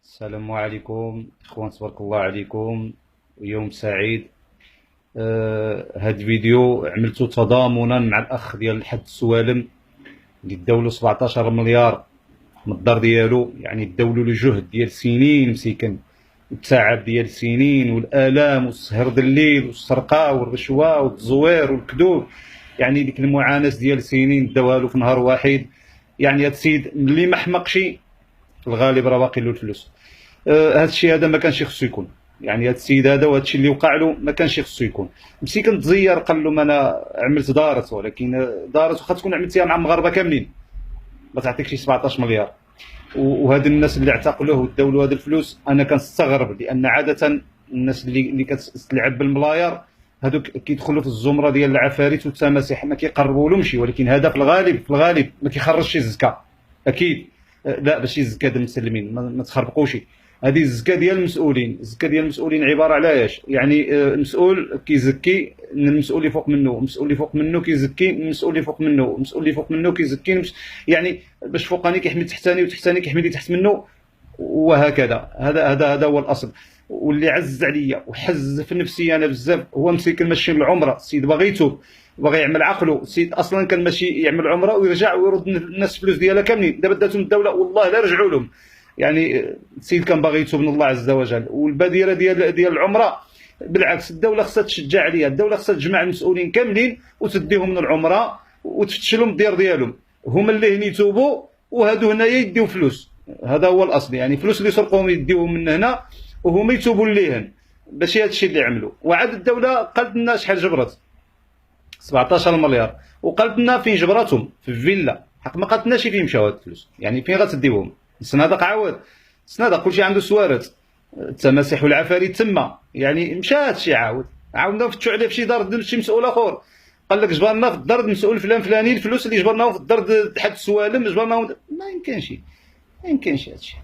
السلام عليكم اخوان، تبارك الله عليكم. يوم سعيد. هاد الفيديو عملته تضامنا مع الاخ ديال حد السوالم اللي داولو 17 مليار من الدار ديالو. يعني داولو له جهد ديال سنين مسيكن، والتعب ديال سنين، والالام والسهر د الليل والسرقه والرشوه والتزوير والكذوب. يعني ديك المعاناه ديال سنين داوها له في نهار واحد. يعني هاد السيد اللي ما حمقش في الغالب راه باقي له الفلوس. هذا الشيء هذا ما كانش خصو يكون. يعني هذا السيد هذا وهذا الشيء اللي وقع له ما كانش خصو يكون. مسكين تزير قال لهم انا عملت دارت، ولكن دارت واخا تكون عملتيها مع المغاربه كاملين ما تعطيك شي 17 مليار. وهاد الناس اللي اعتقلوه وداولوا هاد الفلوس انا كنستغرب، لان عاده الناس اللي كتلعب بالملاير هذوك كيدخلوا في الزمره ديال العفاريت والتماسيح، ما كيقربولهمش. ولكن هذا في الغالب ما كيخرجش الزكاه اكيد. لا، باش يزكى هاد المسلمين ما تخربقوش. هذه الزكاه ديال المسؤولين. الزكاه ديال المسؤولين عباره على اش؟ يعني المسؤول كيزكي من المسؤول اللي فوق منه، المسؤول اللي فوق منه كيزكي من المسؤول اللي فوق منه، المسؤول اللي فوق منه كيزكي يعني باش فوقاني كيحمي تحتاني، وتحتاني كيحمي اللي تحت منه، وهكذا. هذا هو الاصل. واللي عز عليا وحز في نفسي انا بزاف هو مسكين ماشي العمره. السيد باغي يتوب، باغي يعمل عقله. السيد اصلا كان ماشي يعمل عمره ويرجع ويرد الناس الفلوس ديالها كاملين. دابا داتهم الدوله والله لا رجعوا لهم. يعني السيد كان باغي يتوب من الله عز وجل. والبادره ديال العمره بالعكس، الدوله خصها تشجع عليها. الدوله خصها تجمع المسؤولين كاملين وتديهم من العمره وتفتش لهم الديار ديالهم. هما اللي هنا يتوبوا، وهادو هنايا يديو فلوس. هذا هو الاصل. يعني فلوس اللي سرقوهم يديوهم من هنا وهما يتوبوا ليهن. باش هذا الشيء اللي عملوا. وعاد الدوله قالت لنا شحال جبرت 17 مليار، وقالت لنا فين جبراتهم في الفيلا. حق ما قالت لناش فين مشاو هاد الفلوس، يعني فين غتديوهم. الصنادق عاود الصنادق كلشي عنده سوارت، التماسيح والعفاريت تما. يعني مشى هادشي عاودنا نفتشوا عليه في شي دار شي مسؤول اخر. قال لك جبرنا في الدار المسؤول فلان فلاني الفلوس اللي جبرناهم في الدار حد السوالم جبرناهم. ما يمكنش هادشي.